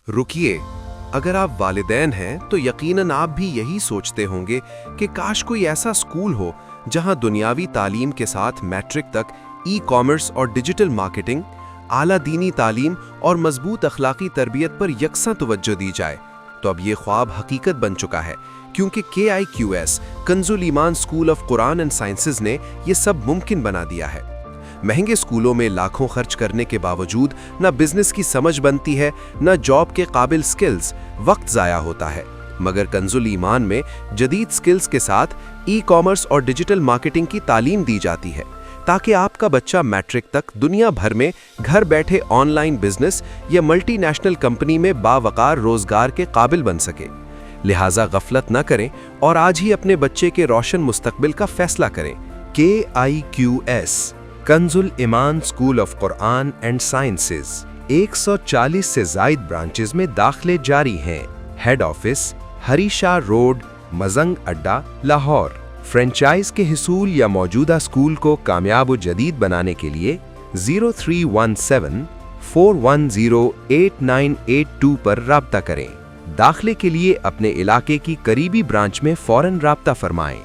رکیے، اگر آپ والدین ہیں تو یقیناً آپ بھی یہی سوچتے ہوں گے کہ کاش کوئی ایسا اسکول ہو جہاں دنیاوی تعلیم کے ساتھ میٹرک تک ای کامرس اور ڈیجیٹل مارکیٹنگ، اعلیٰ دینی تعلیم اور مضبوط اخلاقی تربیت پر یکساں توجہ دی جائے۔ تو اب یہ خواب حقیقت بن چکا ہے، کیونکہ KIQS Kanz al-Iman school of Quran and sciences نے یہ سب ممکن بنا دیا ہے۔ مہنگے اسکولوں میں لاکھوں خرچ کرنے کے باوجود نہ بزنس کی سمجھ بنتی ہے، نہ جاب کے قابل سکلز، وقت ضائع ہوتا ہے۔ مگر کنز الایمان میں جدید سکلز کے ساتھ ای کامرس اور ڈیجیٹل مارکیٹنگ کی تعلیم دی جاتی ہے، تاکہ آپ کا بچہ میٹرک تک دنیا بھر میں گھر بیٹھے آن لائن بزنس یا ملٹی نیشنل کمپنی میں باوقار روزگار کے قابل بن سکے۔ لہٰذا غفلت نہ کریں اور آج ہی اپنے بچے کے روشن مستقبل کا فیصلہ کریں۔ KIQS Kanz al-Iman school of Quran and sciences 140 سے زائد برانچز میں داخلے جاری ہیں۔ Head office Hari Shah road, Mazang اڈا، لاہور۔ فرنچائز کے حصول یا موجودہ اسکول کو کامیاب و جدید بنانے کے لیے 0317-410-8982 پر رابطہ کریں۔ داخلے کے لیے اپنے علاقے کی قریبی برانچ میں فوراً رابطہ فرمائیں۔